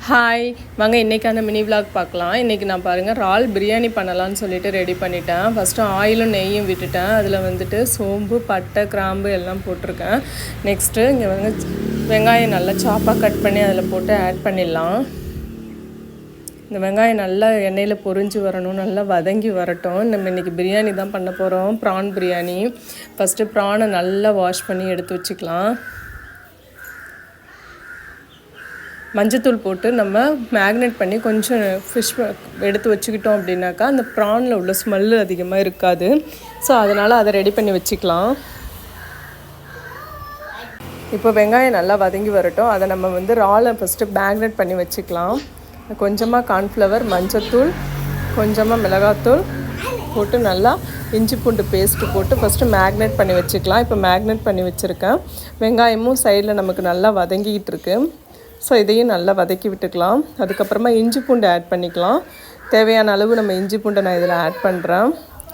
Hi வாங்க இன்றைக்கான mini vlog பார்க்கலாம். இன்றைக்கி நான் பாருங்கள் இறால் பிரியாணி பண்ணலான்னு சொல்லிட்டு ரெடி பண்ணிட்டேன். ஃபஸ்ட்டு ஆயிலும் நெய்யும் விட்டுட்டேன். அதில் வந்துட்டு சோம்பு, பட்டை, கிராம்பு எல்லாம் போட்டிருக்கேன். நெக்ஸ்ட்டு இங்கே வந்து வெங்காயம் நல்லா சாப்பாக கட் பண்ணி அதில் போட்டு ஆட் பண்ணிடலாம். இந்த வெங்காயம் நல்லா எண்ணெயில் பொரிஞ்சு வரணும், நல்லா வதங்கி வரட்டும். நம்ம இன்றைக்கி பிரியாணி தான் பண்ண போகிறோம், ப்ரான் பிரியாணி. ஃபஸ்ட்டு ப்ரானை நல்லா வாஷ் பண்ணி எடுத்து வச்சுக்கலாம். மஞ்சத்தூள் போட்டு நம்ம மேக்னேட் பண்ணி கொஞ்சம் ஃபிஷ் எடுத்து வச்சுக்கிட்டோம் அப்படின்னாக்கா அந்த ப்ரானில் உள்ள ஸ்மெல்லு அதிகமாக இருக்காது. ஸோ அதனால் அதை ரெடி பண்ணி வச்சுக்கலாம். இப்போ வெங்காயம் நல்லா வதங்கி வரட்டும். அதை நம்ம வந்து இறாலை ஃபஸ்ட்டு மேக்னேட் பண்ணி வச்சுக்கலாம். கொஞ்சமாக கார்ன்ஃப்ளவர், மஞ்சத்தூள், கொஞ்சமாக மிளகாத்தூள் போட்டு நல்லா இஞ்சி பூண்டு பேஸ்ட்டு போட்டு ஃபஸ்ட்டு மேக்னேட் பண்ணி வச்சுக்கலாம். இப்போ மேக்னேட் பண்ணி வச்சுருக்கேன். வெங்காயமும் சைடில் நமக்கு நல்லா வதங்கிக்கிட்டு இருக்கு. ஸோ இதையும் நல்லா வதக்கி விட்டுக்கலாம். அதுக்கப்புறமா இஞ்சி பூண்டு ஆட் பண்ணிக்கலாம். தேவையான அளவு நம்ம இஞ்சி பூண்டை நான் இதில் ஆட் பண்ணுறேன்.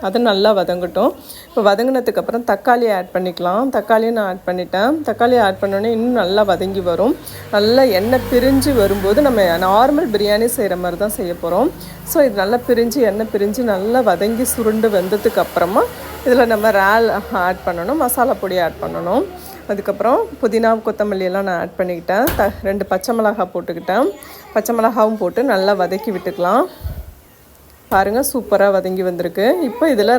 அது நல்லா வதங்கட்டும். இப்போ வதங்கினதுக்கப்புறம் தக்காளி ஆட் பண்ணிக்கலாம். தக்காளியும் நான் ஆட் பண்ணிட்டேன். தக்காளி ஆட் பண்ணோன்னே இன்னும் நல்லா வதங்கி வரும். நல்லா எண்ணெய் பிரிஞ்சு வரும்போது நம்ம நார்மல் பிரியாணி செய்கிற மாதிரி தான் செய்ய போகிறோம். ஸோ இது நல்லா எண்ணெய் பிரிஞ்சு நல்லா வதங்கி சுருண்டு வந்ததுக்கப்புறமா இதில் நம்ம இறால் ஆட் பண்ணணும், மசாலா பொடி ஆட் பண்ணணும். அதுக்கப்புறம் புதினா, கொத்தமல்லி எல்லாம் நான் ஆட் பண்ணிக்கிட்டேன். 2 பச்சை மிளகாய் போட்டுக்கிட்டேன். பச்சை மிளகாவும் போட்டு நல்லா வதக்கி விட்டுக்கலாம். பாருங்கள், சூப்பராக வதங்கி வந்திருக்கு. இப்போ இதில்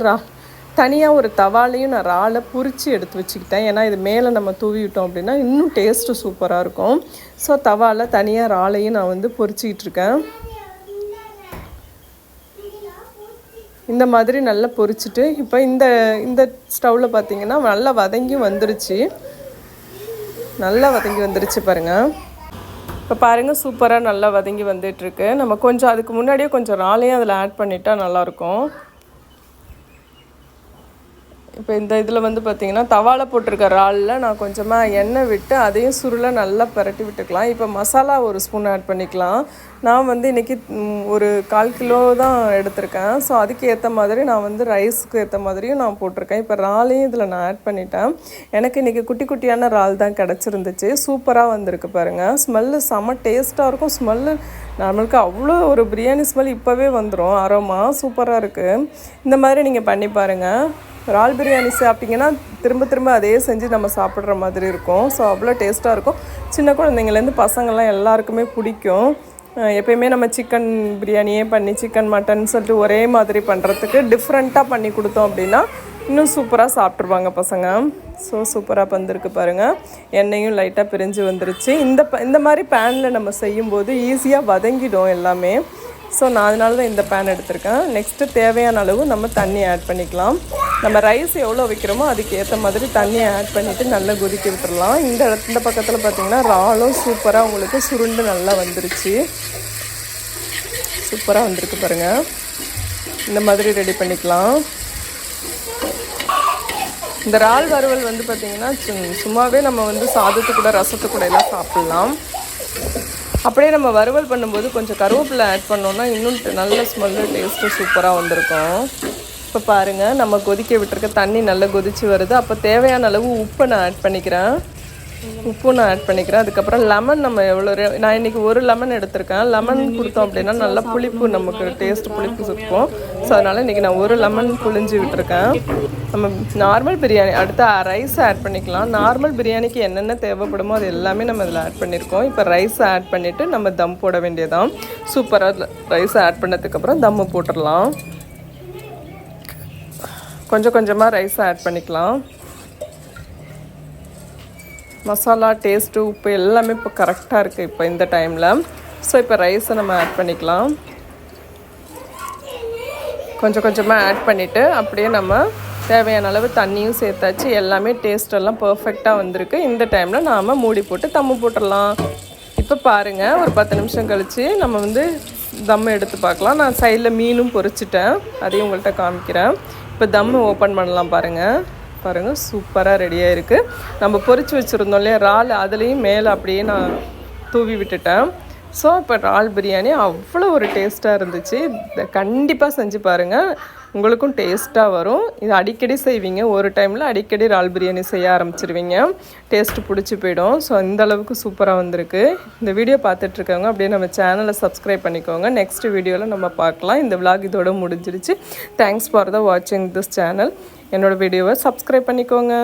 தனியாக ஒரு தவாலையும் நான் இறாலை பொரித்து எடுத்து வச்சுக்கிட்டேன். ஏன்னா இது மேலே நம்ம தூவி விட்டோம் அப்படின்னா இன்னும் டேஸ்ட்டு சூப்பராக இருக்கும். ஸோ தவாவில் தனியாக இறாலையும் நான் வந்து பொரிச்சிக்கிட்டு இருக்கேன். இந்த மாதிரி நல்லா பொரிச்சிட்டு இப்போ இந்த ஸ்டவ்வில் பார்த்திங்கன்னா நல்லா வதங்கி வந்துருச்சு. பாருங்கள். இப்போ பாருங்கள், சூப்பராக நல்லா வதங்கி வந்துட்டுருக்கு. நம்ம கொஞ்சம் அதுக்கு முன்னாடியே கொஞ்சம் இறாலையும் அதில் ஆட் பண்ணிட்டா நல்லாயிருக்கும். இப்போ இந்த இதில் வந்து பார்த்திங்கன்னா தவாவில் போட்டிருக்க இறாலில் நான் கொஞ்சமாக எண்ணெய் விட்டு அதையும் சுருளை நல்லா பரட்டி விட்டுக்கலாம். இப்போ மசாலா ஒரு ஸ்பூன் ஆட் பண்ணிக்கலாம். நான் வந்து இன்றைக்கி ஒரு 1/4 கிலோ தான் எடுத்திருக்கேன். ஸோ அதுக்கு ஏற்ற மாதிரி நான் வந்து ரைஸுக்கு ஏற்ற மாதிரியும் நான் போட்டிருக்கேன். இப்போ இறாலையும் இதில் நான் ஆட் பண்ணிட்டேன். எனக்கு இன்றைக்கி குட்டி குட்டியான இறால் தான் கிடச்சிருந்துச்சு. சூப்பராக வந்திருக்கு பாருங்கள். ஸ்மெல்லு செம்ம டேஸ்ட்டாக இருக்கும். ஸ்மெல்லு நம்மளுக்கு அவ்வளோ ஒரு பிரியாணி ஸ்மெல் இப்போவே வந்துடும். அரோமா சூப்பராக இருக்குது. இந்த மாதிரி நீங்கள் பண்ணி பாருங்கள். இறால் பிரியாணி சாப்பிட்டிங்கன்னா திரும்ப அதே செஞ்சு நம்ம சாப்பிட்ற மாதிரி இருக்கும். ஸோ அவ்வளோ டேஸ்ட்டாக இருக்கும். சின்ன குழந்தைங்கள்லேருந்து பசங்கள்லாம் எல்லாருக்குமே பிடிக்கும். எப்பயுமே நம்ம சிக்கன் பிரியாணியே பண்ணி சிக்கன் மட்டன் சொல்லிட்டு ஒரே மாதிரி பண்ணுறதுக்கு டிஃப்ரெண்ட்டாக பண்ணி கொடுத்தோம் அப்படின்னா இன்னும் சூப்பராக சாப்பிட்ருவாங்க பசங்க. ஸோ சூப்பராக வந்திருக்கு பாருங்கள். எண்ணெயும் லைட்டாக பிரிஞ்சு வந்துருச்சு. இந்த மாதிரி பேனில் நம்ம செய்யும்போது ஈஸியாக வதங்கிடும் எல்லாமே. ஸோ நான் அதனால தான் இந்த பேன் எடுத்திருக்கேன். நெக்ஸ்ட்டு தேவையான அளவு நம்ம தண்ணி ஆட் பண்ணிக்கலாம். நம்ம ரைஸ் எவ்வளோ வைக்கிறோமோ அதுக்கு ஏற்ற மாதிரி தண்ணியை ஆட் பண்ணிவிட்டு நல்லா கொதிக்க விட்டுடலாம். இந்த பக்கத்தில் பார்த்திங்கன்னா இறாலும் சூப்பராக உங்களுக்கு சுருண்டு நல்லா வந்துருச்சு. சூப்பராக வந்திருக்கு பாருங்கள். இந்த மாதிரி ரெடி பண்ணிக்கலாம். இந்த இறால் வறுவல் வந்து பார்த்திங்கன்னா சும்மாவே நம்ம வந்து சாதத்து கூட ரசத்து கூட எல்லாம் சாப்பிட்லாம். அப்படியே நம்ம வறுவல் பண்ணும்போது கொஞ்சம் கருவேப்பிலை ஆட் பண்ணோன்னா இன்னும் நல்ல ஸ்மெல்லு டேஸ்ட்டு சூப்பராக வந்திருக்கும். இப்போ பாருங்கள், நம்ம கொதிக்க விட்டுருக்க தண்ணி நல்லா கொதித்து வருது. அப்போ தேவையான அளவு உப்பை நான் ஆட் பண்ணிக்கிறேன். அதுக்கப்புறம் லெமன் நம்ம நான் இன்றைக்கி ஒரு லெமன் எடுத்திருக்கேன். லெமன் கொடுத்தோம் அப்படின்னா நல்லா புளிப்பு, நமக்கு டேஸ்ட் புளிப்பு இருக்கும். ஸோ அதனால் இன்றைக்கி நான் ஒரு லெமன் புளிஞ்சு விட்டுருக்கேன். நம்ம நார்மல் பிரியாணி அடுத்து ரைஸ் ஆட் பண்ணிக்கலாம். நார்மல் பிரியாணிக்கு என்னென்ன தேவைப்படுமோ அது எல்லாமே நம்ம இதில் ஆட் பண்ணியிருக்கோம். இப்போ ரைஸை ஆட் பண்ணிவிட்டு நம்ம தம் போட வேண்டியதான். சூப்பராக ரைஸை ஆட் பண்ணதுக்கப்புறம் தம்மு போட்டுடலாம். கொஞ்சமாக ரைஸை ஆட் பண்ணிக்கலாம். மசாலா, டேஸ்ட்டு, உப்பு எல்லாமே இப்போ கரெக்டாக இருக்குது இப்போ இந்த டைமில். ஸோ இப்போ ரைஸை நம்ம ஆட் பண்ணிக்கலாம். கொஞ்சமாக ஆட் பண்ணிவிட்டு அப்படியே நம்ம தேவையான அளவு தண்ணியும் சேர்த்தாச்சு. எல்லாமே டேஸ்டெல்லாம் பர்ஃபெக்டாக வந்திருக்கு. இந்த டைமில் நாம் மூடி போட்டு தம்மு போட்டுடலாம். இப்போ பாருங்கள், ஒரு 10 நிமிஷம் கழித்து நம்ம வந்து தம்மு எடுத்து பார்க்கலாம். நான் சைடில் மீனும் பொரிச்சிட்டேன், அதையும் உங்கள்கிட்ட காமிக்கிறேன். இப்போ தம்மு ஓப்பன் பண்ணலாம். பாருங்கள், சூப்பராக ரெடியாக இருக்குது. நம்ம பொரிச்சு வச்சுருந்தோம் இல்லையா இறால், அதுலேயும் மேலே அப்படியே நான் தூவி விட்டுட்டேன். ஸோ இப்போ இறால் பிரியாணி அவ்வளோ ஒரு டேஸ்ட்டாக இருந்துச்சு. கண்டிப்பாக செஞ்சு பாருங்கள். உங்களுக்கும் டேஸ்ட்டாக வரும். இது அடிக்கடி செய்வீங்க, ஒரு டைமில் அடிக்கடி இறால் பிரியாணி செய்ய ஆரம்பிச்சிருவீங்க, டேஸ்ட்டு பிடிச்சி போயிடும். ஸோ இந்த அளவுக்கு சூப்பராக வந்திருக்கு. இந்த வீடியோ பார்த்துட்ருக்கவங்க அப்படியே நம்ம சேனலை சப்ஸ்கிரைப் பண்ணிக்கோங்க. நெக்ஸ்ட் வீடியோவில் நம்ம பார்க்கலாம். இந்த விலாக் இதோட முடிஞ்சிருச்சு. தேங்க்ஸ் ஃபார் த வாட்சிங் திஸ் சேனல். என்னோடய வீடியோவை சப்ஸ்கிரைப் பண்ணிக்கோங்க.